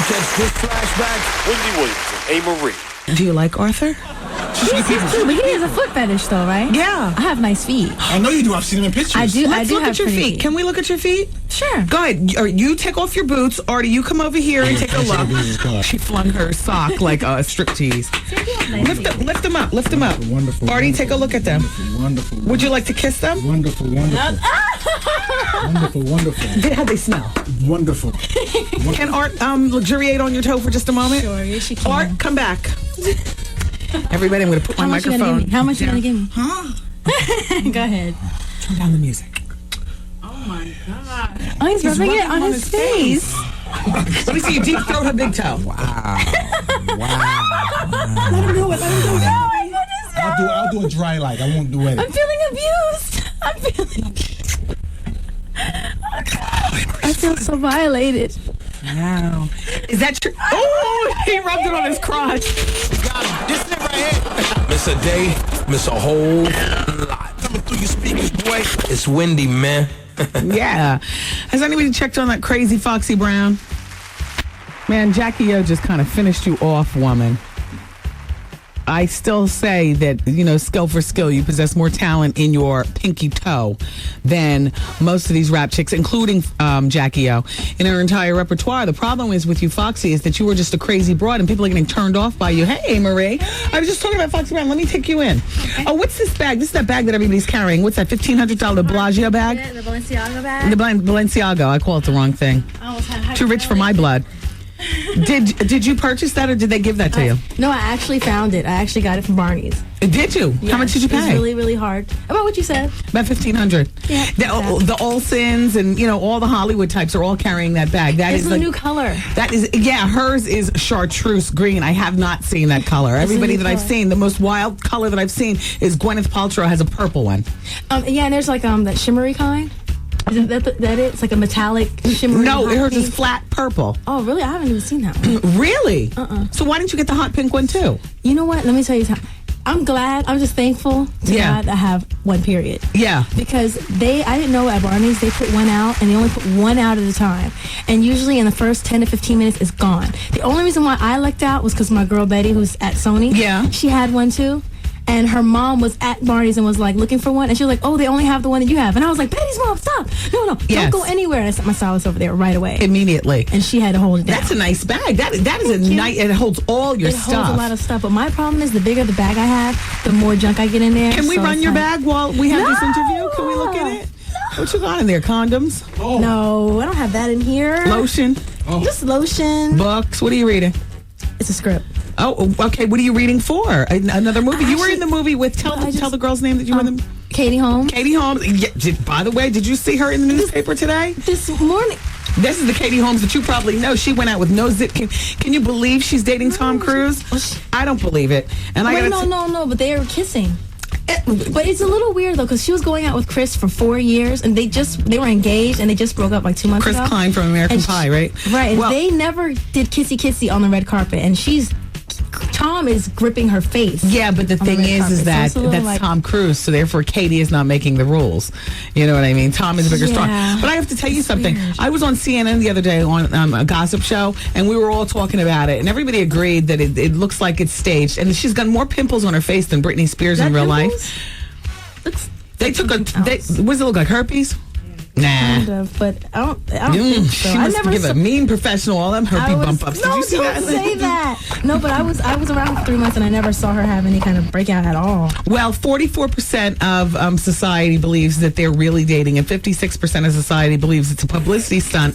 catch this flashback. Wendy Williams and Amarie. Do you like Arthur? He's cute, but he has a foot fetish, though, right? Yeah. I have nice feet. I know you do. I've seen him in pictures. I do. Let's look have at your pretty feet. Can we look at your feet? Sure. Go ahead. You take off your boots. Artie, you come over here and take a look. She flung her sock like a striptease. Lift them up. Lift them up. Wonderful. Artie, take a look at them. Wonderful. Would you like to kiss them? Wonderful. Wonderful. How they smell? Wonderful. Can Art luxuriate on your toe for just a moment? Sure, yes, she can. Art, come back. Everybody, I'm going to put my microphone. How much you gonna give me? Huh? Go ahead. Turn down the music. Oh my god. Oh, he's rubbing it on his face. Let me see you deep throat her big toe. Wow. Let him do it. Oh my goodness. I'll do a dry light. I won't do it. I'm feeling abused. I feel so violated. Wow. Is that true? Oh, he rubbed it on his crotch. Got him. This nigga right here. Miss a day, miss a whole lot. Coming through your speakers, boy. It's Wendy, man. Yeah. Has anybody checked on that crazy Foxy Brown? Man, Jackie O just kind of finished you off, woman. I still say that, skill for skill, you possess more talent in your pinky toe than most of these rap chicks, including Jackie O, in her entire repertoire. The problem is with you, Foxy, is that you were just a crazy broad and people are getting turned off by you. Hey, Amarie. I was just talking about Foxy Brown. Let me take you in. Okay. Oh, what's this bag? This is that bag that everybody's carrying. What's that, $1,500 Bellagio bag? The Balenciaga bag? The Balenciaga. I call it the wrong thing. Too rich for my blood. Did you purchase that or did they give that to you? No, I actually found it. I actually got it from Barney's. Did you? Yes, How much did you pay? It was really, really hard. About what you said. About $1,500. Yeah. The Olsons and all the Hollywood types are all carrying that bag. That it's is a new color. That is hers is chartreuse green. I have not seen that color. Everybody that I've seen, the most wild color that I've seen is Gwyneth Paltrow has a purple one. Yeah, and there's like that shimmery kind. Is that it? It's like a metallic shimmery. No, hers is flat purple. Oh, really? I haven't even seen that one. Really? So why didn't you get the hot pink one too? You know what? Let me tell you something. I'm glad. I'm just thankful to God that I have one period. Yeah. Because I didn't know at Barney's they put one out and they only put one out at a time. And usually in the first 10 to 15 minutes it's gone. The only reason why I lucked out was because my girl Betty, who's at Sony, she had one too. And her mom was at Barney's and was like looking for one. And she was like, oh, they only have the one that you have. And I was like, Betty's mom, stop. No, don't go anywhere. And I sent my stylist over there right away. Immediately. And she had to hold it down. That's a nice bag. That is a nice, it holds all your stuff. It holds a lot of stuff. But my problem is the bigger the bag I have, the more junk I get in there. Can we run your bag while we have this interview? Can we look at it? What you got in there? Condoms? Oh. No, I don't have that in here. Lotion? Oh. Just lotion. Books? What are you reading? It's a script. Oh, okay. What are you reading for? Another movie? You were in the movie with, tell the girl's name that you were in the... Katie Holmes. Katie Holmes. Yeah, by the way, did you see her in the newspaper today? This morning. This is the Katie Holmes that you probably know. She went out with no zip. Can you believe she's dating Tom Cruise? I don't believe it. And no, but they are kissing. But it's a little weird though because she was going out with Chris for 4 years and they were engaged and they just broke up like 2 months ago. Chris Klein from American Pie, right? Right. And they never did kissy on the red carpet and Tom is gripping her face. Yeah, but the thing is that's Tom Cruise, so therefore Katie is not making the rules. You know what I mean? Tom is a bigger star. But I have to tell you something. Weird. I was on CNN the other day on a gossip show, and we were all talking about it, and everybody agreed that it looks like it's staged, and she's got more pimples on her face than Britney Spears in real life. They took what does it look like, herpes? Nah. Kind of, but I don't think so. She must give a mean professional all them herpes bump ups. Did you see that? Don't say that. No, but I was around for 3 months and I never saw her have any kind of breakout at all. Well, 44% of society believes that they're really dating, and 56% of society believes it's a publicity stunt.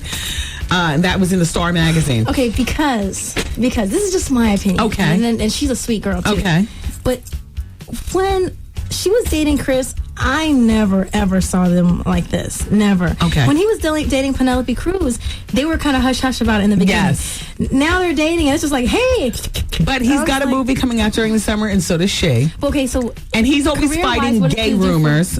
And that was in the Star magazine. Okay, because this is just my opinion. Okay. And she's a sweet girl too. Okay. But when she was dating Chris, I never ever saw them like this. Never. Okay. When he was dating Penelope Cruz, they were kind of hush hush about it in the beginning. Yes. Now they're dating, and it's just like, hey. But he's got a movie coming out during the summer, and so does she. Okay, so and he's always fighting gay rumors.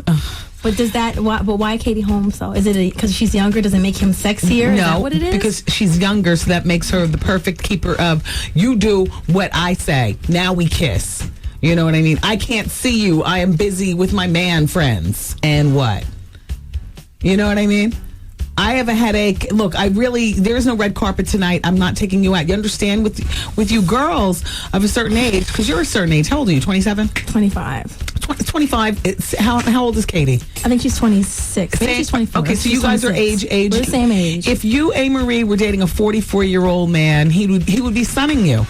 But but why Katie Holmes though? Is it because she's younger? Does it make him sexier? No, is that what it is? Because she's younger, so that makes her the perfect keeper of. You do what I say. Now we kiss. You know what I mean? I can't see you. I am busy with my man friends. And what? You know what I mean? I have a headache. Look, there's no red carpet tonight. I'm not taking you out. You understand? With you girls of a certain age, because you're a certain age. How old are you? 27? 25. 25. How old is Katie? I think she's 26. I think she's 24. Okay, so you guys are age. We're the same age. If you, Amarie, were dating a 44-year-old man, he would be sunning you.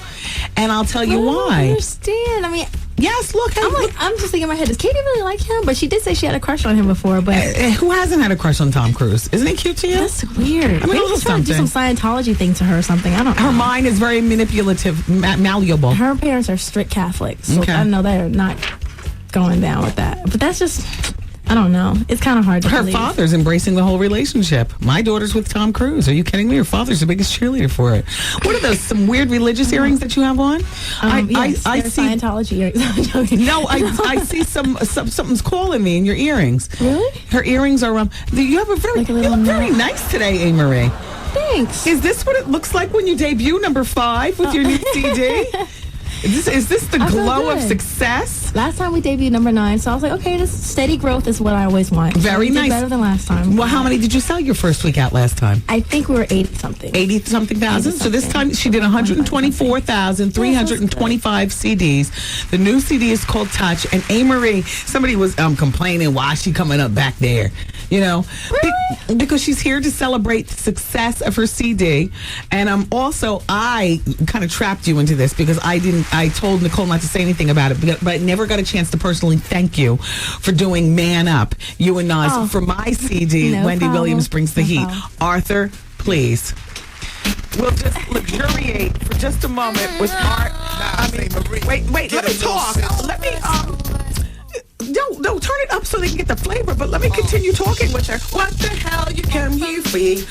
And I'll tell you why. I understand. I mean, yes, look. I'm just thinking in my head, does Katie really like him? But she did say she had a crush on him before. But who hasn't had a crush on Tom Cruise? Isn't he cute to you? That's weird. I mean, maybe he's trying to do some Scientology thing to her or something. I don't know. Her mind is very manipulative, malleable. Her parents are strict Catholics. So I know they're not going down with that. But that's just, I don't know. It's kind of hard to believe. Her father's embracing the whole relationship. My daughter's with Tom Cruise. Are you kidding me? Her father's the biggest cheerleader for it. What are those, some weird religious earrings that you have on? I see Scientology earrings. No, I see something's calling me in your earrings. Really? Her earrings are, you have you look very nice today, Amarie. Thanks. Is this what it looks like when you debut number 5 with your new CD? Is this the glow of success? Last time we debuted number 9, so I was like, okay, this steady growth is what I always want. Very nice. Better than last time. Well, how many did you sell your first week out last time? I think we were 80-something. 80-something thousand? So this time she did 124,325 CDs. The new CD is called Touch. And Amarie, somebody was complaining, why is she coming up back there? You know? Really? Because she's here to celebrate the success of her CD. And I kind of trapped you into this because I told Nicole not to say anything about it, but I never got a chance to personally thank you for doing Man Up, you and Nas, for my CD, Wendy Williams Brings the Heat. Arthur, please. We'll just luxuriate for just a moment with art. Wait, let me talk. Let me, no, turn it up so they can get the flavor, but let me continue talking with her. What the hell you come here for? Leave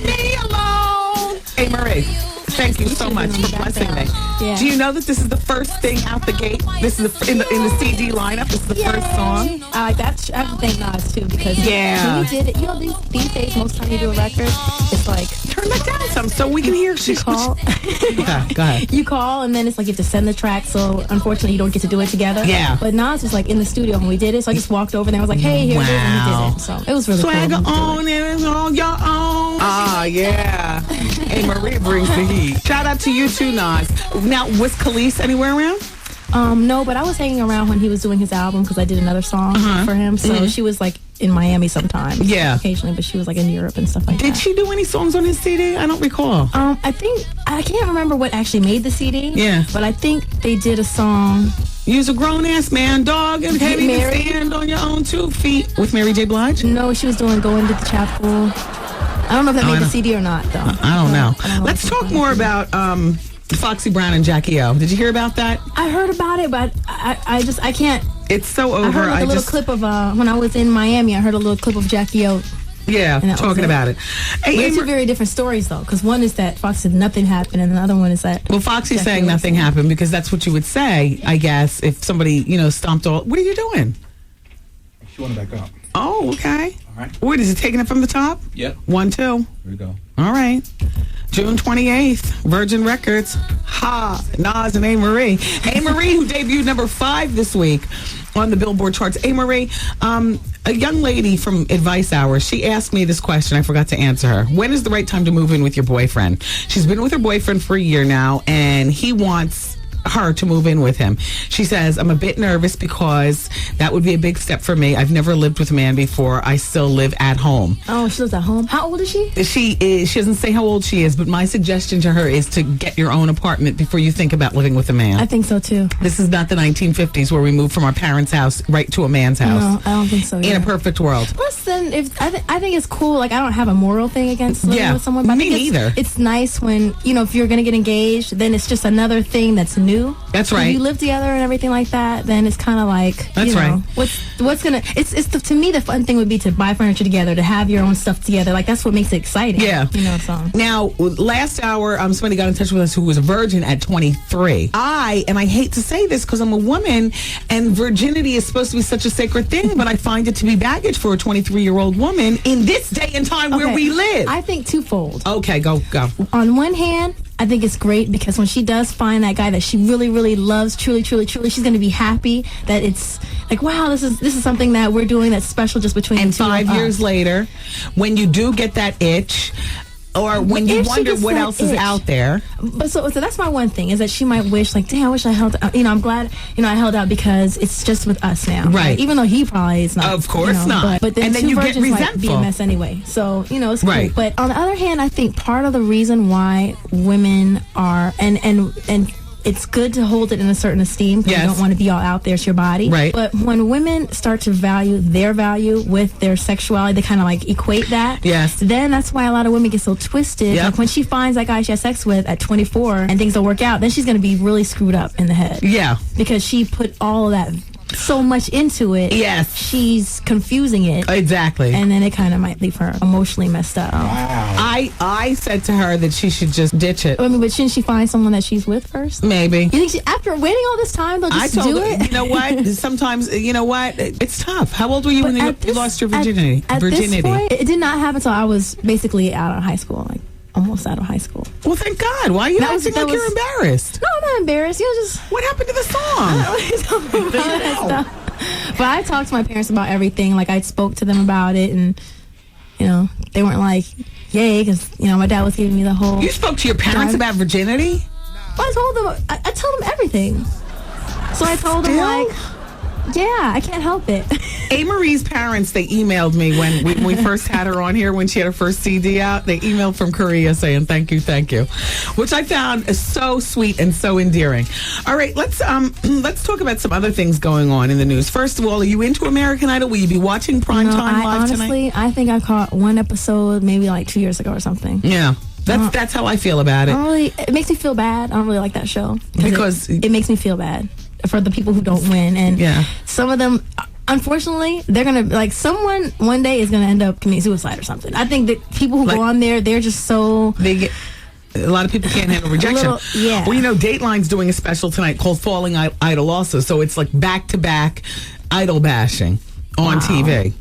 me alone. Amarie, thank you so much for blessing me. Yeah. Do you know that this is the first thing out the gate? This is in the CD lineup. This is the first song. I like that. I have to thank Nas too because when you did it. You know, these days, most time you do a record, it's like turn that down some so we can hear. You call. Go ahead. You call and then it's like you have to send the track. So unfortunately, you don't get to do it together. Yeah. But Nas was like in the studio when we did it, so I just walked over there. I was like, "Hey, here it is," and he did it. So it was really Swagger cool. on and it's on your own. Ah, yeah. Amarie brings the heat. Shout out to you too, Nas. Now, was Khalees anywhere around? No, but I was hanging around when he was doing his album because I did another song for him. So she was like in Miami sometimes. Yeah. Occasionally, but she was like in Europe and stuff like that. Did she do any songs on his CD? I don't recall. I can't remember what actually made the CD. Yeah. But I think they did a song. You's a grown-ass man, dog, and can't even stand on your own 2 feet with Mary J. Blige? No, she was doing Go Into the Chapel. I don't know if that made the CD or not, though. I don't know. Let's talk more about Foxy Brown and Jackie O. Did you hear about that? I heard about it, but I can't. It's so over. I heard like a little clip of when I was in Miami. I heard a little clip of Jackie O. Yeah, talking about it. Hey, they're 2 very different stories, though, because one is that Fox said nothing happened, and the other one is that. Well, Foxy's saying nothing happened because that's what you would say, I guess, if somebody, stomped all. What are you doing? She want to back up. Oh, okay. All right. What is it? Taking it from the top? Yep. 1, 2. Here we go. All right. June 28th, Virgin Records. Ha! Nas and Amarie. Amarie, who debuted number 5 this week on the Billboard charts. Amarie, a young lady from Advice Hour, she asked me this question. I forgot to answer her. When is the right time to move in with your boyfriend? She's been with her boyfriend for a year now, and he wants her to move in with him. She says, I'm a bit nervous because that would be a big step for me. I've never lived with a man before. I still live at home. Oh, she lives at home. How old is she? She doesn't say how old she is, but my suggestion to her is to get your own apartment before you think about living with a man. I think so too. This is not the 1950s where we moved from our parents' house right to a man's house. No, I don't think so. In a perfect world. Plus, then I think it's cool. Like, I don't have a moral thing against living with someone. But me neither. It's nice when if you're gonna get engaged, then it's just another thing that's new. That's right. If you live together and everything like that, then it's kind of like right. What's gonna? To me, the fun thing would be to buy furniture together, to have your own stuff together. Like, that's what makes it exciting. Yeah. So now, last hour, somebody got in touch with us who was a virgin at 23. I hate to say this because I'm a woman, and virginity is supposed to be such a sacred thing, but I find it to be baggage for a 23-year-old woman in this day and time where we live. I think twofold. Okay, go. On one hand, I think it's great because when she does find that guy that she really, really loves, truly, truly, truly, she's going to be happy that it's like, wow, this is something that we're doing that's special just between and the two of us. 5 years later, when you do get that itch, or when you wonder what else is out there. But so that's my one thing, is that she might wish, like, dang, I wish I held out. I'm glad, I held out because it's just with us now. Right. Like, even though he probably is not. Of course not. But then and then you get resentful. Might be a mess anyway. So, it's right. Cool. But on the other hand, I think part of the reason why women are, and it's good to hold it in a certain esteem because you don't want to be all out there. It's your body. Right. But when women start to value their value with their sexuality, they kind of like equate that. Yes. Then that's why a lot of women get so twisted. Yep. Like when she finds that guy she has sex with at 24 and things don't work out, then she's going to be really screwed up in the head. Yeah. Because she put all of that so much into it. Yes. She's confusing it. Exactly. And then it kind of might leave her emotionally messed up. Wow. I said to her that she should just ditch it. I mean, but shouldn't she find someone that she's with first? Maybe. You think after waiting all this time, they'll just do it? You know what? Sometimes, it's tough. How old were you when you lost your virginity? At this point, it did not happen until I was basically out of high school, like almost out of high school. Well, thank God. Why are you acting like you're embarrassed? No, I'm not embarrassed. Just... What happened to the song? But I talked to my parents about everything. Like, I spoke to them about it, and, they weren't like, yay, because, my dad was giving me the whole... You spoke to your parents about virginity? Well, I told them, I told them everything. So I told them, like, yeah, I can't help it. Amarie's parents, they emailed me when we first had her on here, when she had her first CD out. They emailed from Korea saying thank you, which I found is so sweet and so endearing. All right, let's talk about some other things going on in the news. First of all, are you into American Idol? Will you be watching Primetime Live tonight? Honestly, I think I caught one episode maybe like 2 years ago or something. Yeah. That's how I feel about it. It makes me feel bad. I don't really like that show. Because it makes me feel bad for the people who don't win. And some of them, unfortunately, they're going to, like, someone one day is going to end up committing suicide or something. I think that people who go on there, they're just so... A lot of people can't handle rejection. Well, Dateline's doing a special tonight called Falling Idol also. So it's like back-to-back idol bashing on TV.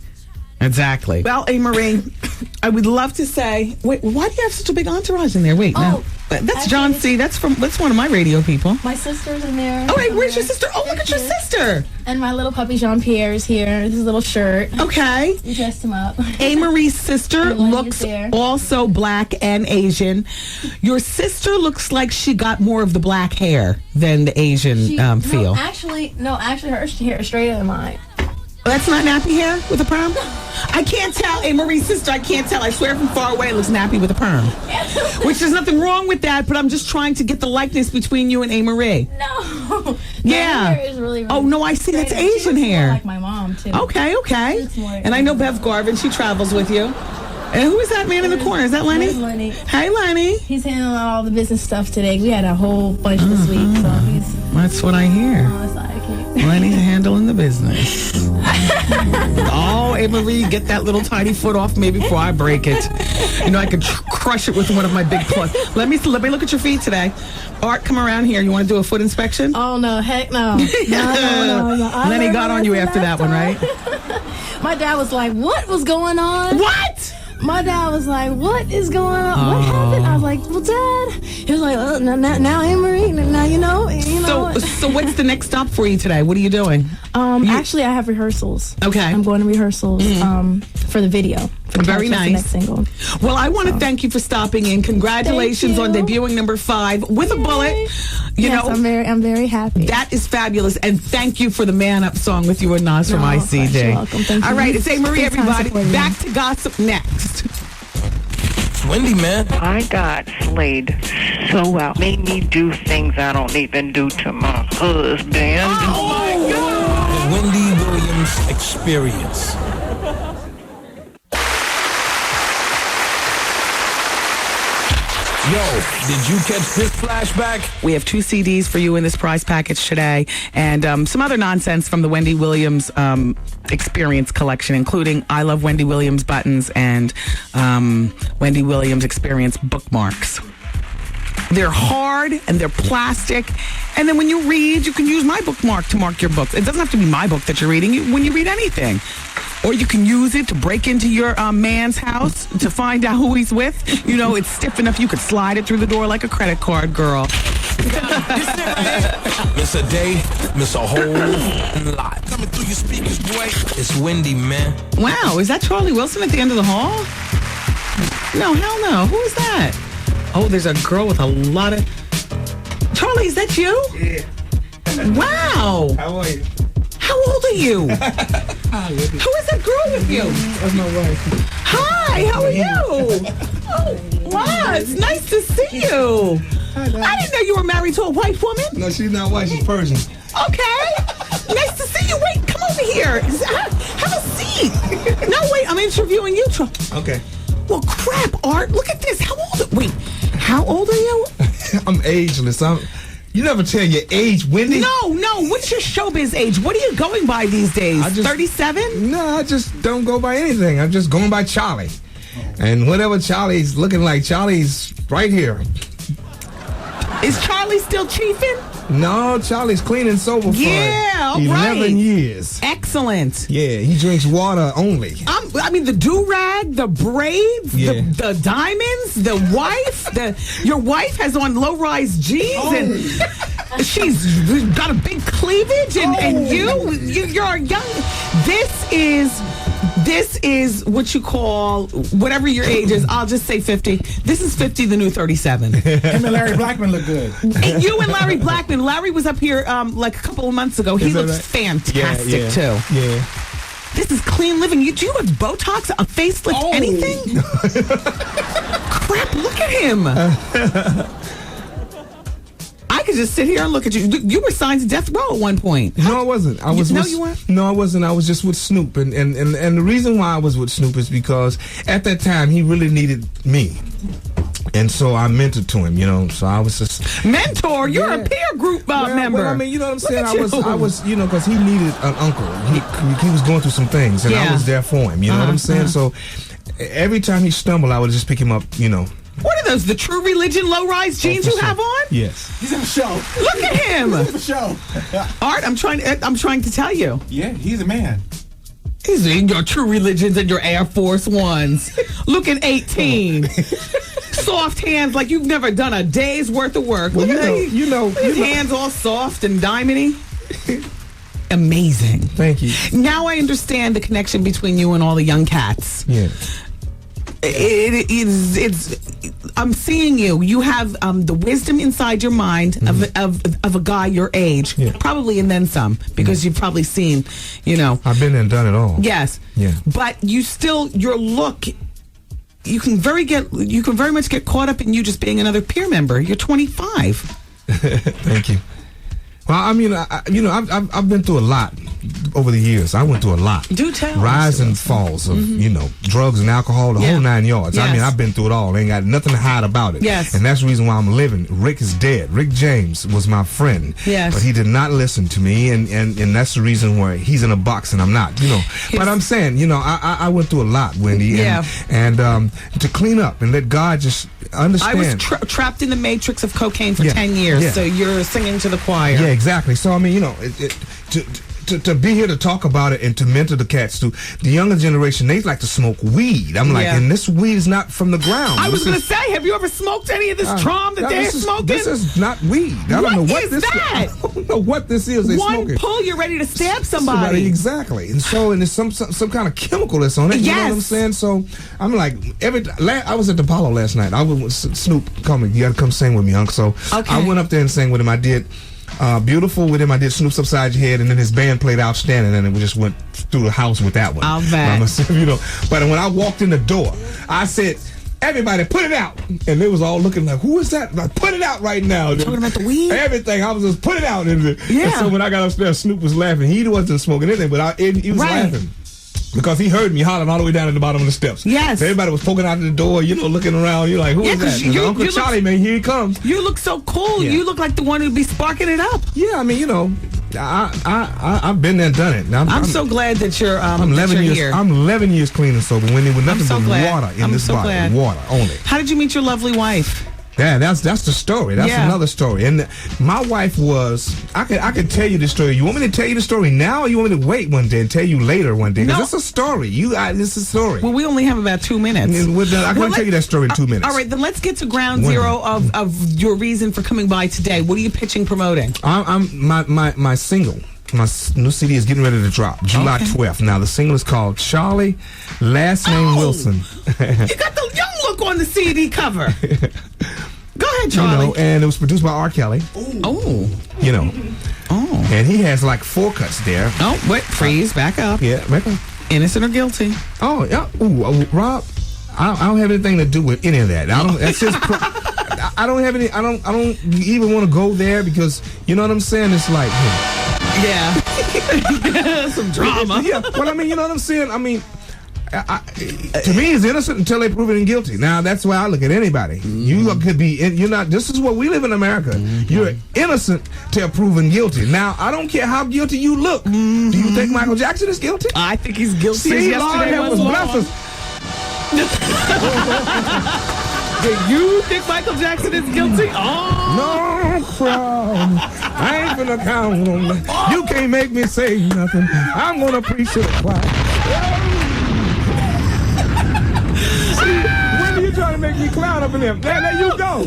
Exactly. Well, Amarie, I would love to say, wait, why do you have such a big entourage in there? Wait, no. That's John C. That's one of my radio people. My sister's in there. Oh, wait, where's your sister? Oh, look at your sister. And my little puppy Jean-Pierre is here. His little shirt. Okay. We dressed him up. Amarie's sister looks also black and Asian. Your sister looks like she got more of the black hair than the Asian feel. Actually, her hair is straighter than mine. That's not nappy hair with a perm? I can't tell. Amarie's sister, I can't tell. I swear from far away it looks nappy with a perm. Which there's nothing wrong with that, but I'm just trying to get the likeness between you and Amarie. No. Yeah. Her hair is really, really no, I see. That's Asian hair. Like my mom, too. Okay. And I know Bev Garvin. She travels with you. And who is that man in the corner? Is that Lenny? That's Lenny. Hey, Lenny. He's handling all the business stuff today. We had a whole bunch this week, so he's... That's what I hear. Sidekick. Lenny's handling the business. Amarie, get that little tiny foot off me before I break it. I could crush it with one of my big claws. Let me look at your feet today. Art, come around here. You want to do a foot inspection? Oh, no. Heck no. No. Lenny got on you after that one, right? My dad was like, what was going on? What? My dad was like, what is going on? What happened? I was like, well, Dad. He was like, now Amarie, now you know. So what's the next stop for you today? What are you doing? Actually, I have rehearsals. Okay. I'm going to rehearsals for the video. Very nice. The next single. Well, I want to thank you for stopping in. Congratulations on debuting number 5 with a bullet. I'm very happy. That is fabulous, and thank you for the Man Up song with you and Nas from ICD. You're welcome. Thank you. All right, it's Amarie, everybody. Back to gossip next. It's Wendy, man. I got slayed so well. Made me do things I don't even do to my husband. Oh my God! The Wendy Williams Experience. Yo, did you catch this flashback? We have 2 CDs for you in this prize package today, and some other nonsense from the Wendy Williams Experience collection, including I Love Wendy Williams buttons and Wendy Williams Experience bookmarks. They're hard and they're plastic. And then when you read, you can use my bookmark to mark your books. It doesn't have to be my book that you're reading when you read anything. Or you can use it to break into your man's house to find out who he's with. You know, it's stiff enough you could slide it through the door like a credit card, girl. Miss a day, miss a whole lot. Coming through your speakers, boy. It's Wendy, man. Wow, is that Charlie Wilson at the end of the hall? No, hell no. Who is that? Oh, there's a girl with a lot of... Charlie, is that you? Yeah. Wow. How are you? How old are you? Hi, Wendy. Who is that girl with you? That's my wife. Hi, how are you? Oh, wow, it's nice to see you. Hi, I didn't know you were married to a white woman. No, she's not white. She's Persian. Okay. Nice to see you. Wait, come over here. Have a seat. No, wait, I'm interviewing you. Okay. Well, crap, Art. Look at this. How old are you? I'm ageless. You never tell your age, Wendy. No. What's your showbiz age? What are you going by these days? 37? No, I just don't go by anything. I'm just going by Charlie. And whatever Charlie's looking like, Charlie's right here. Is Charlie still chiefing? No, Charlie's clean and sober for all 11 right. years. Excellent. Yeah, he drinks water only. I mean, the do-rag, the braids, the diamonds, the wife. Your wife has on low-rise jeans and she's got a big cleavage, and you're a young. This is what you call, whatever your age is. I'll just say 50. This is 50, the new 37. Him and Larry Blackman look good. And you and Larry Blackman. Larry was up here like a couple of months ago. He looks fantastic too. Yeah. This is clean living. Do you have Botox, a facelift, anything? Crap, look at him. I could just sit here and look at you. You were signed to death row at one point. No, I wasn't. You weren't? No, I wasn't. I was just with Snoop. And the reason why I was with Snoop is because at that time he really needed me. And so I mentored to him, so I was just... Mentor? You're a peer group member. Well, I mean, you know what I'm saying? I was, because he needed an uncle. He was going through some things, and I was there for him, you know what I'm saying? So every time he stumbled, I would just pick him up, What are those, the True Religion low-rise jeans you have on? Yes. He's in the show. Look at him. He's in the show. Art, I'm trying to tell you. Yeah, he's a man. He's in your True Religions and your Air Force Ones. Looking 18. Soft hands like you've never done a day's worth of work. Well, Look at his hands all soft and diamondy. Amazing. Thank you. Now I understand the connection between you and all the young cats. Yeah. I'm seeing you. You have the wisdom inside your mind of a guy your age, probably, and then some, because you've probably seen, I've been there and done it all. Yes. Yeah. But your look. You can very much get caught up in you just being another peer member. You're 25. Thank you. Well, I mean, I've been through a lot over the years. I went through a lot. Do tell. Rise and falls of, drugs and alcohol, the whole 9 yards. Yes. I mean, I've been through it all. Ain't got nothing to hide about it. Yes. And that's the reason why I'm living. Rick is dead. Rick James was my friend. Yes. But he did not listen to me, and that's the reason why he's in a box and I'm not, But I'm saying, I went through a lot, Wendy. And to clean up and let God just understand. I was trapped in the matrix of cocaine for 10 years, so you're singing to the choir. Yeah, exactly. So, I mean, to be here to talk about it and to mentor the cats, to the younger generation, they like to smoke weed. I'm like, and this weed is not from the ground. I was going to say, have you ever smoked any of this trom that they're smoking? This is not weed. I don't know what this is. I don't know what this is. They One pull, you're ready to stab somebody. Exactly. And so, and there's some kind of chemical that's on it. You know what I'm saying? So, I'm like, I was at the Apollo last night. Snoop called me, you got to come sing with me, Unc. So, I went up there and sang with him. I did Beautiful with him. I did Snoop's Upside Your Head, and then his band played Outstanding, and we just went through the house with that one. I'll bet. But when I walked in the door, I said, everybody, put it out. And they was all looking like, who is that? Like, put it out right now. Talking about the weed? Everything. I was just, put it out. And yeah. so when I got upstairs, Snoop was laughing. He wasn't smoking anything, but he was laughing. Because he heard me hollering all the way down at the bottom of the steps. Yes. So everybody was poking out the door, looking around. You're like, who is that? Uncle Charlie, man, here he comes. You look so cool. Yeah. You look like the one who'd be sparking it up. Yeah, I mean, I've been there and done it. I'm so glad that you're I'm 11 years here. I'm 11 years clean and sober when there was nothing but water in this bottle. Water only. How did you meet your lovely wife? Yeah, that's the story. That's another story. And my wife was. I could tell you the story. You want me to tell you the story now, or you want me to wait one day and tell you later one day? Because it's a story. It's a story. Well, we only have about 2 minutes. I can tell you that story in 2 minutes. All right, then let's get to ground zero of your reason for coming by today. What are you pitching, promoting? I'm my single. My new CD is getting ready to drop July 12th. Now the single is called Charlie, last name Wilson. You got the young look on the CD cover. Go ahead, Charlie. And it was produced by R. Kelly. Oh. And he has like 4 cuts there. Oh, wait, freeze, back up. Yeah, back up. Innocent or guilty? Oh, yeah. Rob, I don't have anything to do with any of that. I don't. That's just. I don't have any. I don't even want to go there because you know what I'm saying. It's like. Yeah. Some drama. Yeah. Well, I mean, you know what I'm saying. I mean. To me, he's innocent until they prove him guilty. Now, that's why I look at anybody. You could be. You're not. This is what we live in America. You're innocent till proven guilty. Now, I don't care how guilty you look. Do you think Michael Jackson is guilty? I think he's guilty. See, yesterday Lord, was bless us. Do you think Michael Jackson is guilty? No problem. I ain't gonna count on that. You can't make me say nothing. I'm gonna preach to the choir. When are you trying to make me clown up in there? There you go.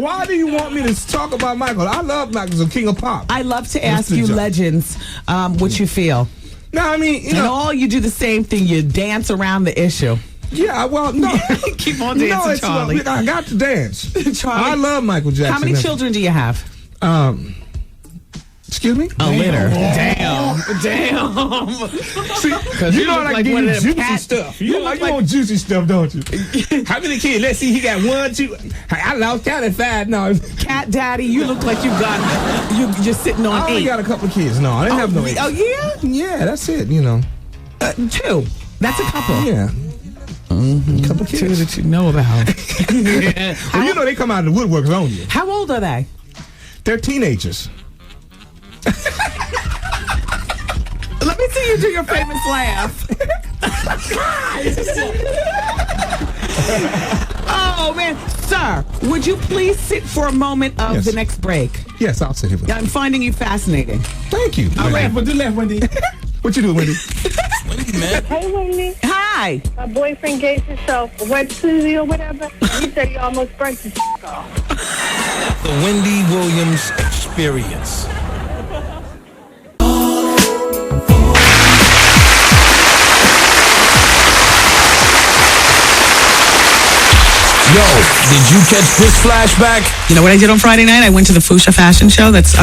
Why do you want me to talk about Michael? I love Michael, he's a king of pop. I love to ask you legends what you feel. No, I mean, you know, all you do the same thing. You dance around the issue. Yeah, well, no. Keep on dancing, Charlie. I got to dance. Charlie. I love Michael Jackson. How many children do you have? Excuse me? A litter. Damn. See, you know I give you juicy stuff. You want juicy stuff, don't you? How many kids? Let's see, he got 1, 2. I lost count at 5. No. Cat daddy, you look like you're sitting on 8. I only got a couple of kids. No, I didn't have no 8. Oh, yeah? Yeah, that's it, you know. 2. That's a couple. Yeah. A couple of kids. 2 that you know about. Well, you know they come out of the woodworks on you. How old are they? They're teenagers. Let me see you do your famous laugh. Oh, man. Sir, would you please sit for a moment of the next break? Yes, I'll sit here. I'm finding you fascinating. Thank you. I laugh, but do laugh, Wendy. What you doing, Wendy? Wendy, man. Hey, Wendy. Hi. My boyfriend gave himself a wet pussy or whatever. He said he almost burnt his off. The Wendy Williams Experience. Yo, did you catch this flashback? You know what I did on Friday night? I went to the Fuchsia fashion show. That's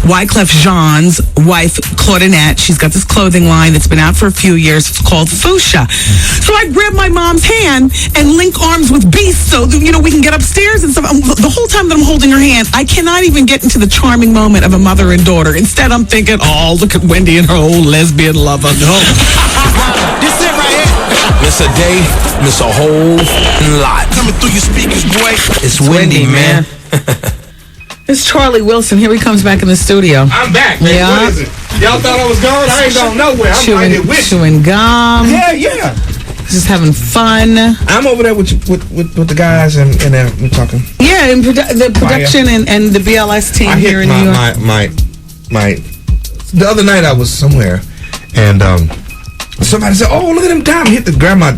Wyclef Jean's wife, Claudinette. She's got this clothing line that's been out for a few years. It's called Fuchsia. So I grabbed my mom's hand and link arms with Beast so that, you know, we can get upstairs and stuff. The whole time that I'm holding her hand, I cannot even get into the charming moment of a mother and daughter. Instead, I'm thinking, oh, look at Wendy and her old lesbian lover. No. This it right here. Miss a day, miss a whole lot. Coming through your speakers, boy. It's Wendy, man. It's Charlie Wilson. Here he comes back in the studio. I'm back, man. Yeah. What is it? Y'all thought I was gone? I ain't going nowhere. I'm right here with you. Chewing gum. Yeah. Just having fun. I'm over there with the guys and we're talking. Yeah, and the production and the BLS team here in New York. The other night I was somewhere and somebody said, "Oh, look at him diamond!" Grab my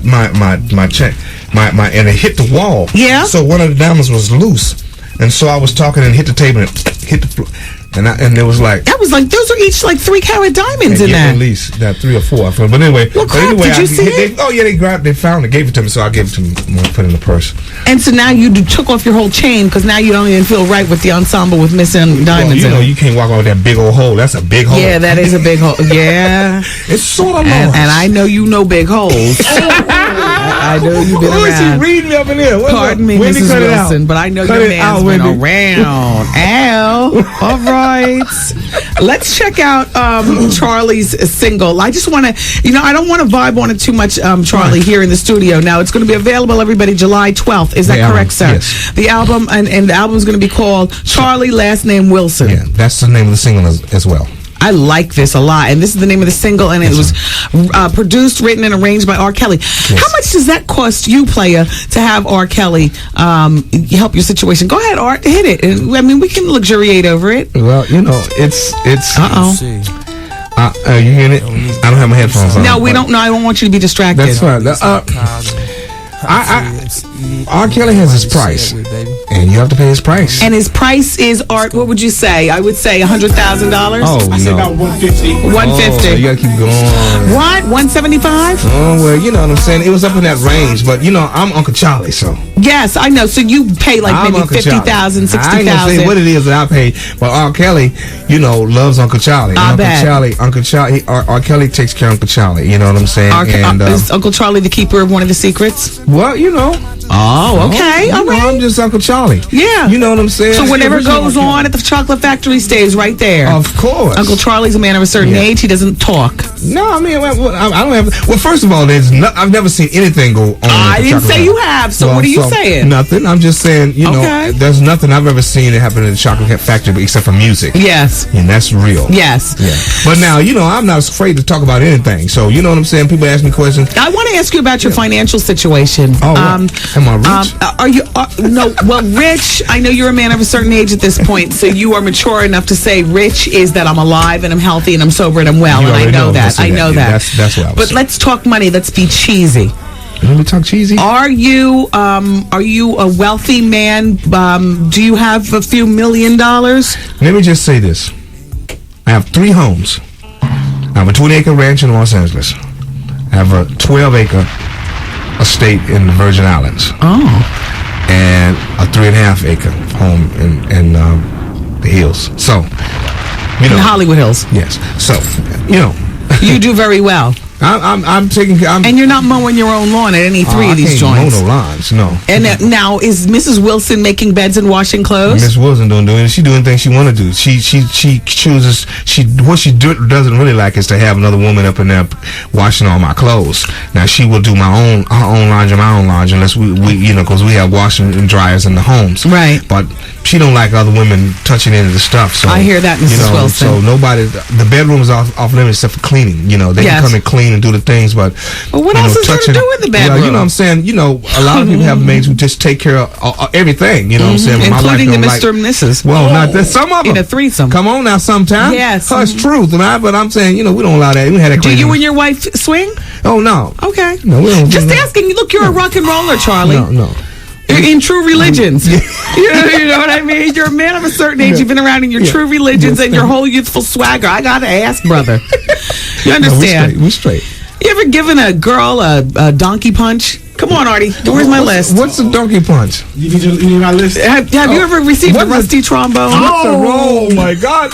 check, and it hit the wall. Yeah. So one of the diamonds was loose, and so I was talking and hit the table and hit the floor, and it was like that was like those are each like 3-carat diamonds in that. At least that 3 or 4. But anyway, did you see it? They found it, gave it to me, so I gave it to them, put it in the purse. And so now you took off your whole chain because now you don't even feel right with the ensemble with missing diamonds. Well, you can't walk around with that big old hole. That's a big hole. Yeah, that is a big hole. Yeah, it's sort of and I know you know big holes. I know you've been around. Who is she reading me up in here? Pardon me, Wendy, Mrs. Wilson, but I know your man's been around. Ow. All right. Let's check out Charlie's single. I just want to, I don't want to vibe on it too much, Charlie, here in the studio. Now, it's going to be available, everybody, July 12th. Is that correct, sir? Yes. The album, and the album is going to be called Charlie, last name Wilson. Yeah, that's the name of the single as well. I like this a lot. And this is the name of the single, and it was produced, written, and arranged by R. Kelly. Yes. How much does that cost you, player, to have R. Kelly help your situation? Go ahead, Art, hit it. I mean, we can luxuriate over it. Well, it's are you hearing it? I don't have my headphones on. No, we don't know. I don't want you to be distracted. That's fine. R. Kelly has his price, and you have to pay his price. And his price is, Art, what would you say? I would say $100,000. I say about 150. 150. Oh, you gotta keep going. What? 175? Oh, well, you know what I'm saying. It was up in that range, but I'm Uncle Charlie, so. Yes, I know. So you pay like maybe 50,000, 60,000. I ain't gonna say what it is that I pay, but R. Kelly, loves Uncle Charlie. I bet. Uncle Charlie, R. Kelly takes care of Uncle Charlie. You know what I'm saying? Is Uncle Charlie the keeper of one of the secrets? Well, Oh, okay. All right. I'm just Uncle Charlie. Yeah. You know what I'm saying? So whatever goes on at the chocolate factory stays right there. Of course. Uncle Charlie's a man of a certain age. He doesn't talk. No, I mean, I don't have. Well, first of all, I've never seen anything go on. I didn't say you have. So what are you saying? Nothing. I'm just saying, there's nothing I've ever seen that happen in the chocolate factory except for music. Yes. And that's real. Yes. Yeah. But now, I'm not afraid to talk about anything. So, you know what I'm saying? People ask me questions. I want to ask you about your financial situation. Oh, am I rich? Are you? No. Well, rich. I know you're a man of a certain age at this point, so you are mature enough to say rich is that I'm alive and I'm healthy and I'm sober and I'm well, and I know that. I know that. That's what I was But let's talk money. Let's be cheesy. Let me talk cheesy. Are you a wealthy man? Do you have a few $1 million? Let me just say this. I have 3 homes. I have a 20-acre ranch in Los Angeles. I have a 12-acre estate in the Virgin Islands. Oh. And a 3.5-acre home in the hills. So, in the Hollywood Hills. Yes. So, you do very well. I'm taking care. And you're not mowing your own lawn at any 3 of these joints. No lawns, no. And now, is Mrs. Wilson making beds and washing clothes? Miss Wilson don't do it. She doing things she want to do. She chooses. Doesn't really like is to have another woman up in there washing all my clothes. Now she will do her own laundry, unless we because we have washing and dryers in the homes. Right. But she don't like other women touching into the stuff. So I hear that, Mrs. Wilson. So the bedroom is off limits except for cleaning. They can come and clean and do the things, but what else is there to do in the bedroom? You know what I'm saying? A lot of people have maids who just take care of everything. You know what I'm saying? But including the Mr. and Mrs. Well, not that. Some of them in a threesome. Come on now, sometime. Yes, hush truth, man. But I'm saying, we don't allow that. We had that. Do you and your wife swing? Oh no. Okay. No, we don't. Just asking. Look, you're a rock and roller, Charlie. No. In true religions. You know what I mean? You're a man of a certain age. You've been around in your true religions and your whole youthful swagger. I gotta ask, brother. You understand? We're straight. You ever given a girl a donkey punch? Come on, Artie. Where's my list? What's a donkey punch? You need my list? Have you ever received a rusty trombone? Oh my God.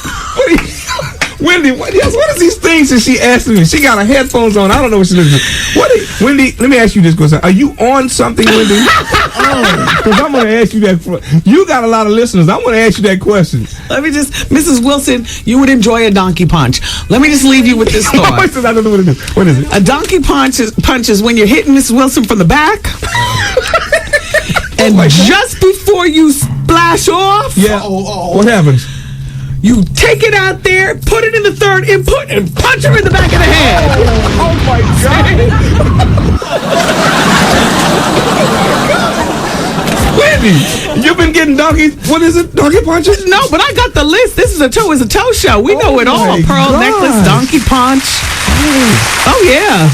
Wendy, what is these things that she asked me? She got her headphones on. I don't know what she's listening to. Wendy, let me ask you this question. Are you on something, Wendy? Because I'm going to ask you that. You got a lot of listeners. I'm going to ask you that question. Mrs. Wilson, you would enjoy a donkey punch. Let me just leave you with this thought. I don't know what it is. What is it? A donkey punch is when you're hitting Mrs. Wilson from the back. And just before you splash off. Yeah. What happens? You take it out there, put it in the third input, and punch her in the back of the head. Oh my God. Wendy, you've been getting donkey punches? No, but I got the list. This is a toe show. We know it all. Pearl necklace, donkey punch. Oh yeah.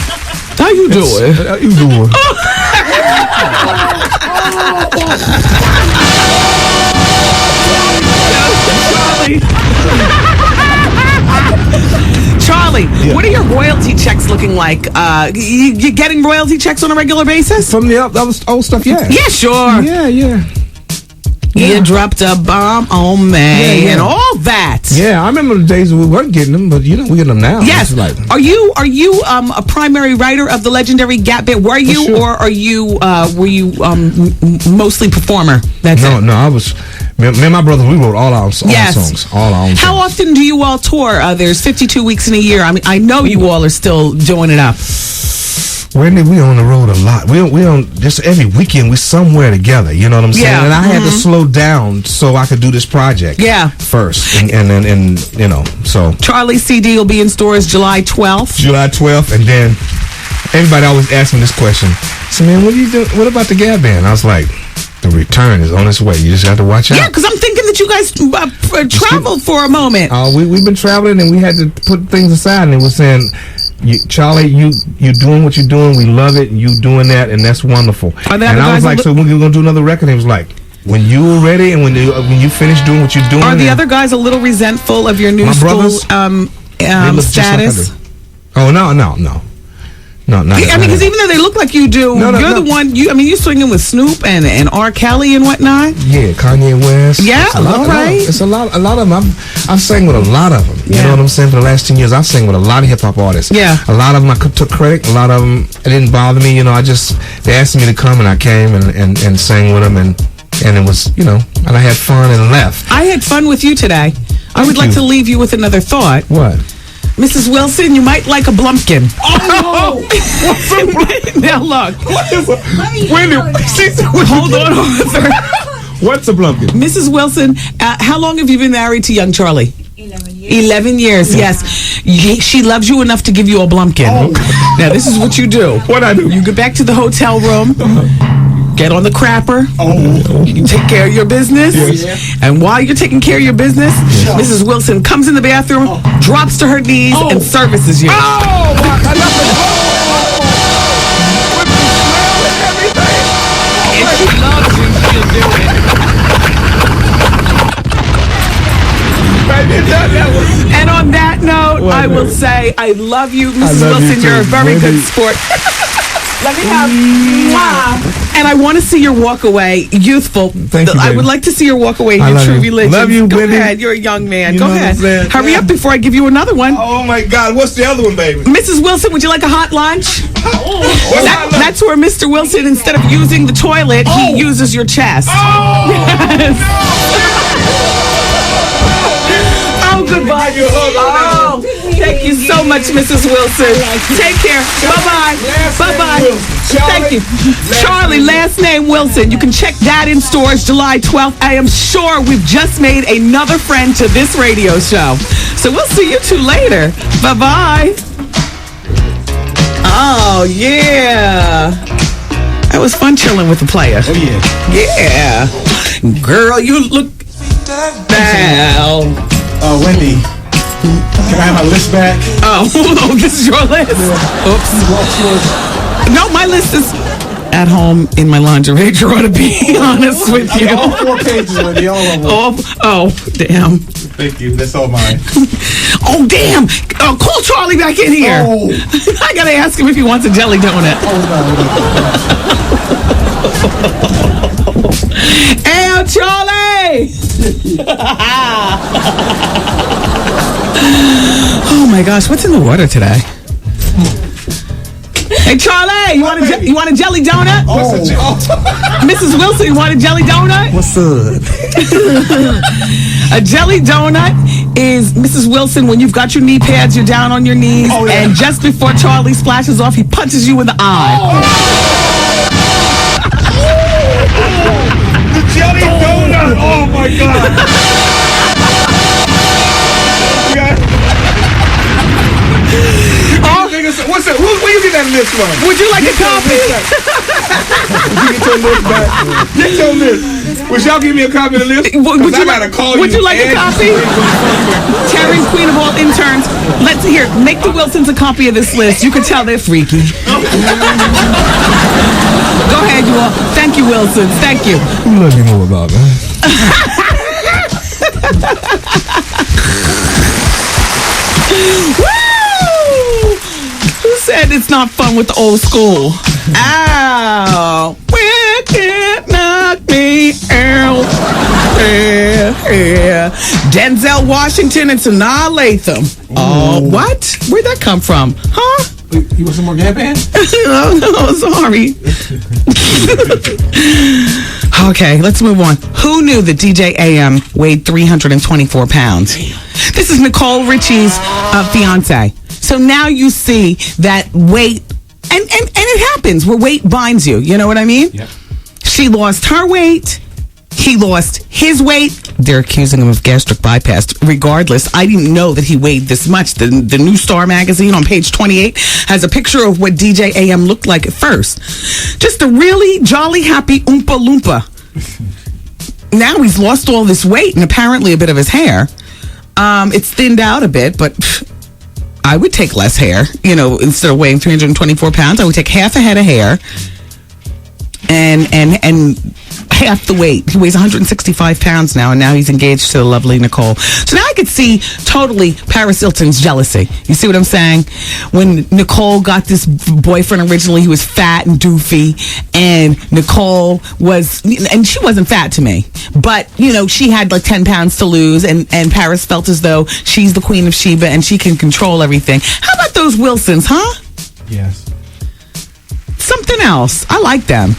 How you doing? How you doing? Charlie, what are your royalty checks looking like? You getting royalty checks on a regular basis? From the old stuff, yeah. Yeah, sure. Yeah. You dropped a bomb on me and all that. Yeah, I remember the days we weren't getting them, but we get them now. Yes. Are you a primary writer of the legendary Gap Band? Were you, sure. Or are you were you mostly performer? No, I was. Me and my brother, we wrote all our songs. All our own songs. How often do you all tour? There's 52 weeks in a year. I mean, I know you all are still doing it up. Wendy, we on the road a lot. We on just every weekend. We somewhere together. You know what I'm saying? Yeah. And I had to slow down so I could do this project. Yeah. First, and you know, so Charlie's CD will be in stores July 12th. July 12th, and then everybody always asks me this question. So, man, what do you do? What about the Gab Band? I was like, the return is on its way. You just have to watch out. Yeah, because I'm thinking that you guys traveled for a moment. We've been traveling, and we had to put things aside, and it was saying, Charlie, you're doing what you're doing. We love it. You doing that, and that's wonderful. And I was like, so when are we going to do another record? And he was like, when you're ready and when you finish doing what you're doing. Are the other guys a little resentful of your new school status? Oh, no. No, not. I mean, because even though they look like you do, you're the one. You swinging with Snoop and R. Kelly and whatnot. Yeah, Kanye West. Yeah, all right. It's a lot of them. I've sang with a lot of them. You know what I'm saying? For the last 10 years, I've sang with a lot of hip hop artists. Yeah, a lot of them I took credit. A lot of them it didn't bother me. You know, they asked me to come and I came and sang with them and it was and I had fun and left. I had fun with you today. I would like to leave you with another thought. What? Mrs. Wilson, you might like a blumpkin. Oh, no! What's a blumpkin? Now look. What is a... Hold on, Arthur. What's a blumpkin? Mrs. Wilson, how long have you been married to young Charlie? 11 years. 11 years, yes. She loves you enough to give you a blumpkin. Oh. Now, this is what you do. What I do? You get back to the hotel room. Get on the crapper. You take care of your business. Yes. And while you're taking care of your business, Mrs. Wilson comes in the bathroom, drops to her knees, and services you. Oh, I love it. With the smell and everything. If she loves you, she'll do it. And on that note, I will say, I love you, Mrs. Wilson. You're a very good sport. Let me have and I want to see your walk away youthful. Thank you, I would like to see your walk away in your true religion. Love you, Go Wendy. ahead. You're a young man. Go know ahead. Hurry up before I give you another one. Oh my God, what's the other one, baby? Mrs. Wilson, would you like a hot lunch? That's where Mr. Wilson, instead of using the toilet, he uses your chest. Yes. Goodbye. Thank you so much, Mrs. Wilson. Take care. Bye-bye. Bye-bye. Thank you. Charlie, last name Wilson. You can check that in stores July 12th. I am sure we've just made another friend to this radio show. So we'll see you two later. Bye-bye. Oh, yeah. That was fun chilling with the player. Oh, yeah. Yeah. Girl, you look bad. Wendy, can I have my list back? Oh, this is your list? Yeah. Oops. No, my list is at home in my lingerie drawer, to be honest with you. All 4 pages, Wendy, all of them. Oh, damn. Thank you. That's all mine. Oh, damn. Call Charlie back in here. Oh. I got to ask him if he wants a jelly donut. Hey, Charlie! Oh my gosh, what's in the water today? Hey Charlie, you want a jelly donut? Mrs. Wilson, you want a jelly donut? What's up? A jelly donut is, Mrs. Wilson, when you've got your knee pads, you're down on your knees, and just before Charlie splashes off, he punches you in the eye. The jelly donut! Oh my God! What's that? Where you get that list from? Would you like a copy? Would you get your list back? Get your list. Would y'all give me a copy of the list? Would you like a copy? Terry, queen of all interns. Let's hear. Make the Wilsons a copy of this list. You can tell they're freaky. Go ahead, you all. Thank you, Wilsons. Thank you. I love you more, Bob, man. Woo! Who said it's not fun with the old school? Ow! Wicked knock me out. Yeah. Denzel Washington and Sanaa Lathan. Oh, what? Where'd that come from? Huh? You want some more Gab Band? Oh, sorry. Okay, let's move on. Who knew that DJ AM weighed 324 pounds? This is Nicole Richie's fiance. So now you see that weight, and it happens where weight binds you. You know what I mean? Yep. She lost her weight. He lost his weight. They're accusing him of gastric bypass. Regardless, I didn't know that he weighed this much. The New Star magazine on page 28 has a picture of what DJ AM looked like at first. Just a really jolly, happy Oompa Loompa. Now he's lost all this weight and apparently a bit of his hair. It's thinned out a bit, but I would take less hair. You know, instead of weighing 324 pounds, I would take half a head of hair and half the weight. He weighs 165 pounds now, and now he's engaged to the lovely Nicole. So now I could see totally Paris Hilton's jealousy. You see what I'm saying? When Nicole got this boyfriend originally, he was fat and doofy, and Nicole was, and she wasn't fat to me, but, you know, she had like 10 pounds to lose, and Paris felt as though she's the queen of Sheba and she can control everything. How about those Wilsons, huh? Yes. Something else. I like them.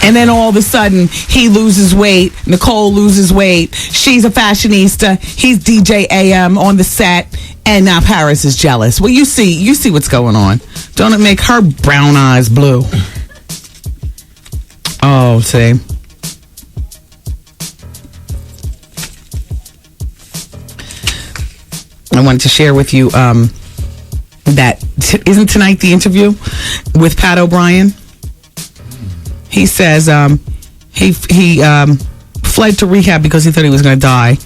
And then all of a sudden, he loses weight. Nicole loses weight. She's a fashionista. He's DJ AM on the set. And now Paris is jealous. Well, you see what's going on. Don't it make her brown eyes blue? Oh, see. I wanted to share with you that isn't tonight the interview with Pat O'Brien? He says he fled to rehab because he thought he was going to die.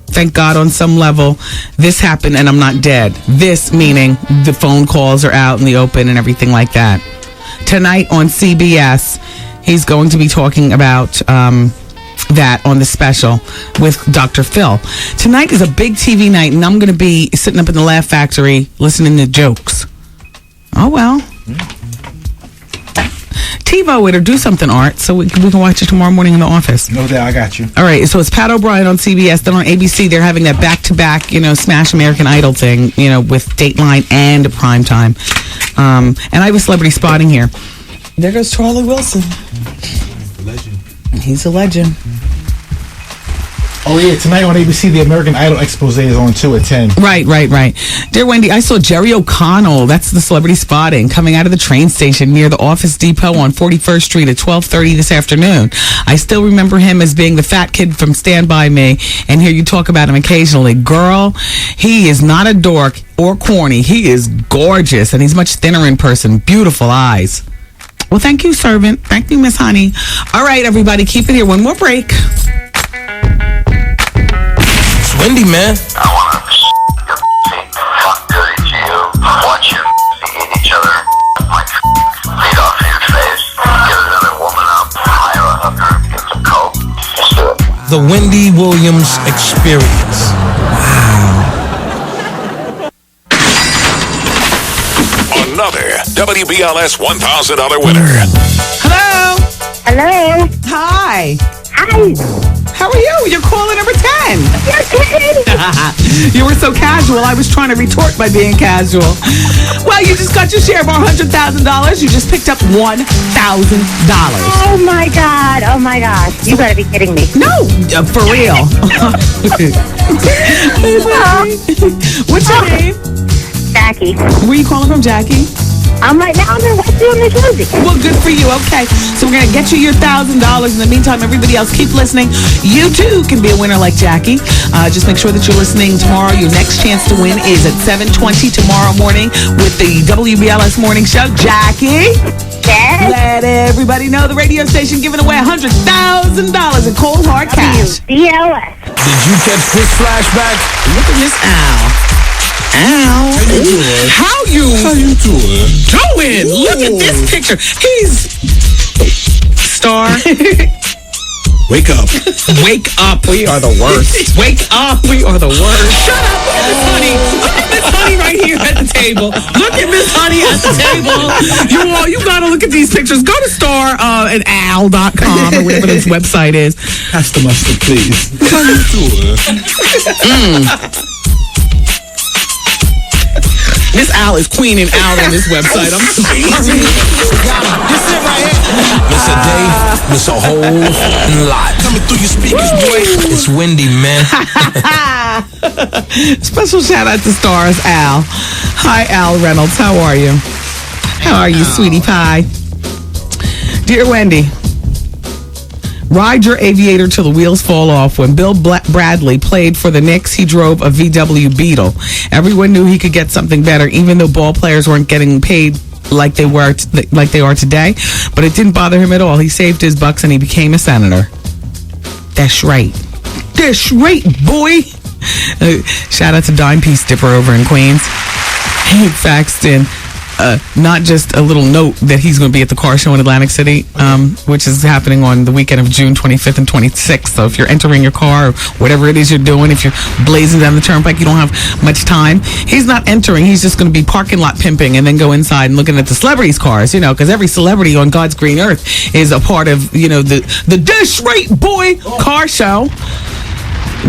Thank God on some level this happened and I'm not dead. This meaning the phone calls are out in the open and everything like that. Tonight on CBS, he's going to be talking about that on the special with Dr. Phil. Tonight is a big TV night and I'm going to be sitting up in the Laugh Factory listening to jokes. Oh, well. TiVo it or do something, Art, so we can watch it tomorrow morning in the office. No doubt, I got you. All right, so it's Pat O'Brien on CBS. Then on ABC, they're having that back-to-back, you know, Smash American Idol thing, you know, with Dateline and Primetime. And I have a celebrity spotting here. There goes Charlie Wilson. Legend. He's a legend. Oh, yeah, tonight on ABC, the American Idol expose is on 2 at 10. Right. Dear Wendy, I saw Jerry O'Connell, that's the celebrity spotting, coming out of the train station near the Office Depot on 41st Street at 12:30 this afternoon. I still remember him as being the fat kid from Stand By Me, and hear you talk about him occasionally. Girl, he is not a dork or corny. He is gorgeous, and he's much thinner in person. Beautiful eyes. Well, thank you, servant. Thank you, Miss Honey. All right, everybody, keep it here. One more break. Wendy, man. I wanna fuck dirty to you, watch you eat each other, like feed off of your face, get another woman up, hire a hooker, get some coke, let's do it. The Wendy Williams Experience. Another WBLS $1,000 winner. Hello. Hello. Hi. Hi. How are you? You're caller number 10. You were so casual. I was trying to retort by being casual. Well, you just got your share of our $100,000. You just picked up $1,000. Oh my God. Oh my gosh. You gotta be kidding me. No, for real. What's your name? Jackie. Where are you calling from, Jackie? I'm right now in Westfield, New Jersey. Well, good for you. Okay. So we're going to get you your $1,000. In the meantime, everybody else, keep listening. You, too, can be a winner like Jackie. Just make sure that you're listening tomorrow. Your next chance to win is at 7:20 tomorrow morning with the WBLS Morning Show. Jackie? Yes? Let everybody know the radio station giving away $100,000 in cold, hard cash. WBLS. Did you catch this flashback? Look at Miss Al. Al, how you doing? Look at this picture. He's star. Wake up. Wake up. We are the worst. Wake up. We are the worst. Shut up. Look at Miss Honey. Look at Miss Honey right here at the table. Look at Miss Honey at the table. You gotta look at these pictures. Go to star.al.com or whatever this website is. Pass the mustard, please. How you doing? Miss Al is queening out on this website. I'm sorry. This it right here. Miss a day, miss a whole lot. Coming through your speakers, boy. It's Wendy, man. Special shout out to Stars Al. Hi, Al Reynolds. How are you? How are you, sweetie pie? Dear Wendy, ride your aviator till the wheels fall off. When Bill Bradley played for the Knicks, he drove a VW Beetle. Everyone knew he could get something better, even though ball players weren't getting paid like they are today. But it didn't bother him at all. He saved his bucks and he became a senator. That's right. That's right, boy. Shout out to Dime Piece Dipper over in Queens. He faxed in not just a little note that he's going to be at the car show in Atlantic City, which is happening on the weekend of June 25th and 26th. So if you're entering your car or whatever it is you're doing, if you're blazing down the turnpike, you don't have much time. He's not entering. He's just going to be parking lot pimping and then go inside and looking at the celebrities' cars, because every celebrity on God's green earth is a part of, the Dish Rate Boy car show.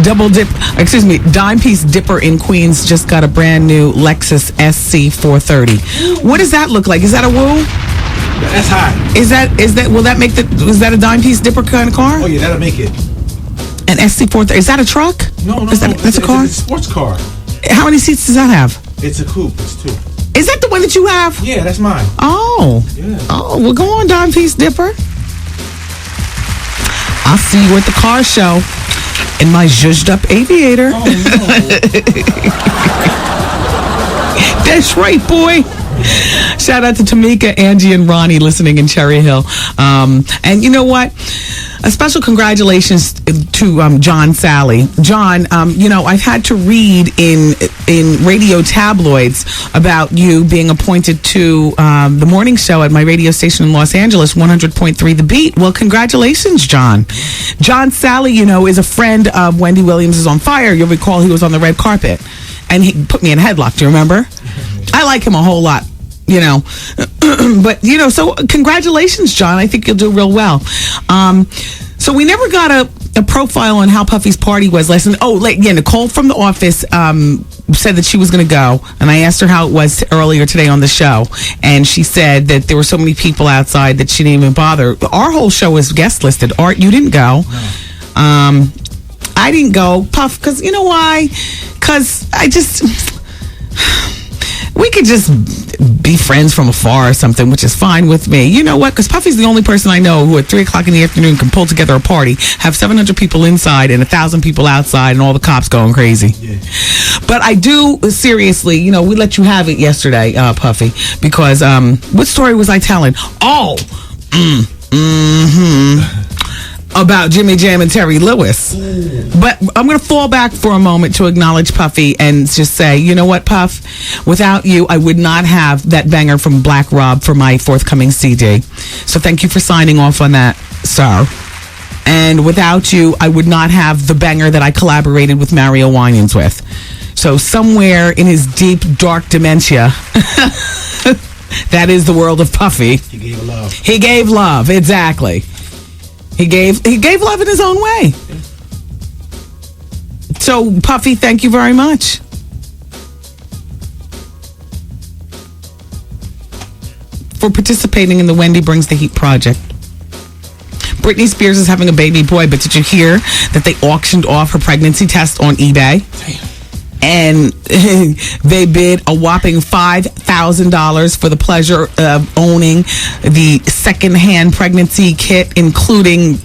Dime Piece Dipper in Queens just got a brand new Lexus SC430. What does that look like? Is that a woo? That's high. Is that is that a Dime Piece Dipper kind of car? Oh yeah, that'll make it. An SC430. Is that a truck? No. That's a car? It's a sports car. How many seats does that have? It's a coupe. It's 2. Is that the one that you have? Yeah, that's mine. Oh. Yeah. Oh, well, go on, Dime Piece Dipper. I'll see you at the car show. In my zhuzhed up aviator. Oh, no. That's right, boy. Shout out to Tamika, Angie, and Ronnie listening in Cherry Hill. And you know what? A special congratulations to John Sally. John, I've had to read in radio tabloids about you being appointed to the morning show at my radio station in Los Angeles, 100.3 The Beat. Well, congratulations, John. John Sally, is a friend of Wendy Williams is on Fire. You'll recall he was on the red carpet. And he put me in a headlock. Do you remember? I like him a whole lot. But so congratulations, John. I think you'll do real well. So we never got a profile on how Puffy's party was last night. Nicole from the office said that she was going to go, and I asked her how it was earlier today on the show, and she said that there were so many people outside that she didn't even bother. Our whole show is guest listed. Art, you didn't go. No. I didn't go, Puff, because you know why? Because we could just be friends from afar or something, which is fine with me. You know what? Because Puffy's the only person I know who at 3 o'clock in the afternoon can pull together a party, have 700 people inside and 1,000 people outside and all the cops going crazy. Yeah. But I do, seriously, we let you have it yesterday, Puffy, because what story was I telling? About Jimmy Jam and Terry Lewis. But I'm going to fall back for a moment to acknowledge Puffy and just say, you know what, Puff? Without you, I would not have that banger from Black Rob for my forthcoming CD. So thank you for signing off on that, sir. And without you, I would not have the banger that I collaborated with Mario Winans with. So somewhere in his deep, dark dementia, that is the world of Puffy. He gave love. He gave love, exactly. He gave love in his own way. So, Puffy, thank you very much. For participating in the Wendy Brings the Heat project. Britney Spears is having a baby boy, but did you hear that they auctioned off her pregnancy test on eBay? Damn. And they bid a whopping $5,000 for the pleasure of owning the secondhand pregnancy kit, including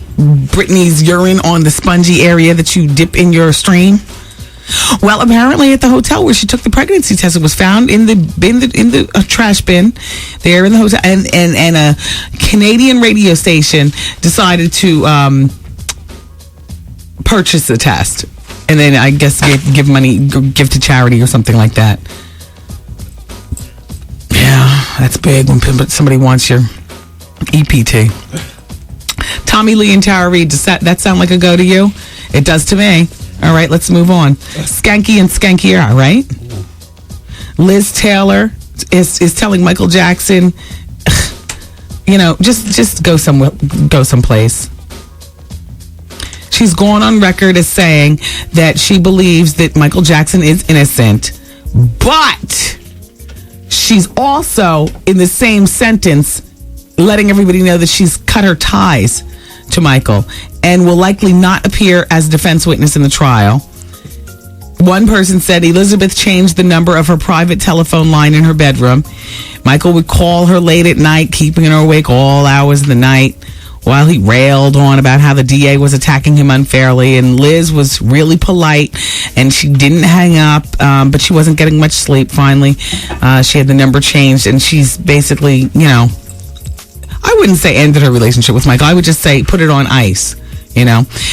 Britney's urine on the spongy area that you dip in your stream. Well, apparently at the hotel where she took the pregnancy test, it was found in the trash bin there in the hotel, and a Canadian radio station decided to purchase the test. And then I guess give to charity or something like that. Yeah, that's big when somebody wants your EPT. Tommy Lee and Tara Reid, does that sound like a go to you? It does to me. All right, let's move on. Skanky and Skankier, all right? Liz Taylor is telling Michael Jackson, just go someplace. She's gone on record as saying that she believes that Michael Jackson is innocent, but she's also, in the same sentence, letting everybody know that she's cut her ties to Michael and will likely not appear as a defense witness in the trial. One person said Elizabeth changed the number of her private telephone line in her bedroom. Michael would call her late at night, keeping her awake all hours of the night, while he railed on about how the DA was attacking him unfairly. And Liz was really polite, and she didn't hang up, but she wasn't getting much sleep. Finally, she had the number changed, and she's basically, I wouldn't say ended her relationship with Michael. I would just say put it on ice.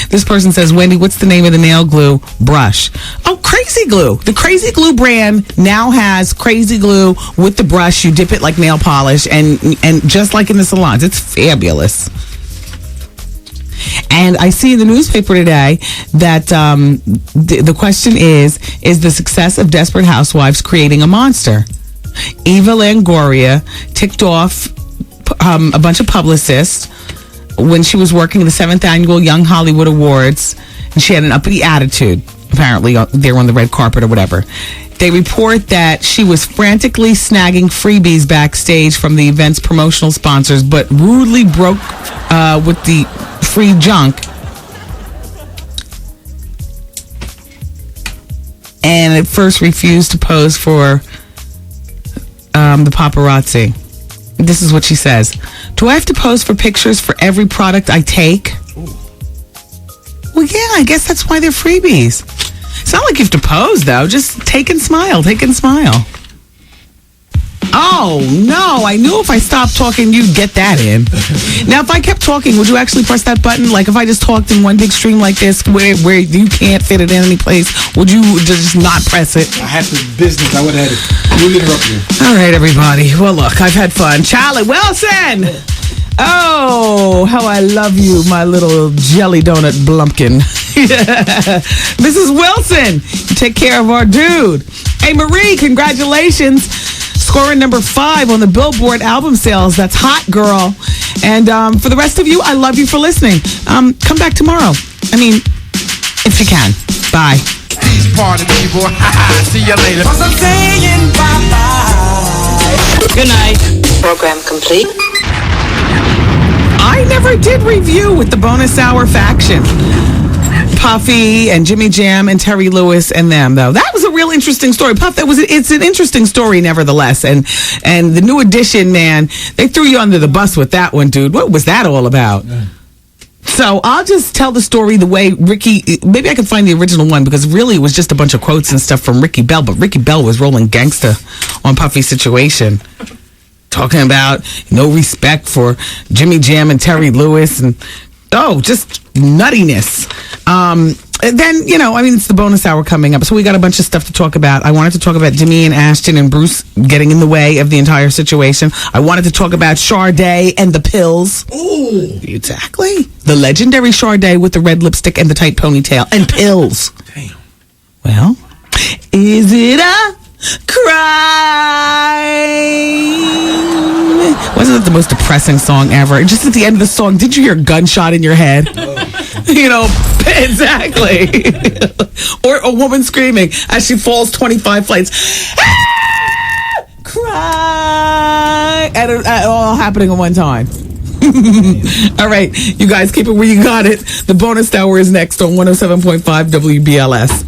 This person says, Wendy, what's the name of the nail glue brush? Oh, Crazy Glue. The Crazy Glue brand now has Crazy Glue with the brush. You dip it like nail polish, and just like in the salons, it's fabulous. And I see in the newspaper today that the question is the success of Desperate Housewives creating a monster? Eva Longoria ticked off a bunch of publicists when she was working the 7th annual Young Hollywood Awards, and she had an uppity attitude, apparently there on the red carpet or whatever. They report that she was frantically snagging freebies backstage from the event's promotional sponsors, but rudely broke with the free junk. And at first refused to pose for the paparazzi. This is what she says. Do I have to pose for pictures for every product I take? Well, yeah, I guess that's why they're freebies. It's not like you have to pose, though. Just take and smile. Take and smile. Oh, no. I knew if I stopped talking, you'd get that in. Now, if I kept talking, would you actually press that button? Like, if I just talked in one big stream like this, where you can't fit it in any place, would you just not press it? I had the business. I would have had it. You would interrupt you. All right, everybody. Well, look, I've had fun. Charlie Wilson! Oh, how I love you, my little jelly donut blumpkin. Mrs. Wilson, you take care of our dude. Hey, Marie, congratulations. Scoring number 5 on the Billboard album sales. That's hot, girl. And for the rest of you, I love you for listening. Come back tomorrow. I mean, if you can. Bye. These party people. See you later. I'm saying bye-bye. Good night. Program complete. I never did review with the bonus hour faction. Puffy and Jimmy Jam and Terry Lewis and them, though. That was a real interesting story. Puff, it's an interesting story nevertheless. And the new edition, man, they threw you under the bus with that one, dude. What was that all about? Yeah. So I'll just tell the story the way Ricky, maybe I can find the original one, because really it was just a bunch of quotes and stuff from Ricky Bell, but Ricky Bell was rolling gangsta on Puffy's situation. Talking about no respect for Jimmy Jam and Terry Lewis and just nuttiness. And then, it's the bonus hour coming up. So we got a bunch of stuff to talk about. I wanted to talk about Demi and Ashton and Bruce getting in the way of the entire situation. I wanted to talk about Sade and the pills. Ooh. Exactly. The legendary Sade with the red lipstick and the tight ponytail and pills. Damn. Well, is it a crime? Wasn't it the most depressing song ever? Just at the end of the song, did you hear a gunshot in your head? Exactly. Or a woman screaming as she falls 25 flights. Ah! Cry. And all happening at one time. All right, you guys, keep it where you got it. The bonus hour is next on 107.5 WBLS.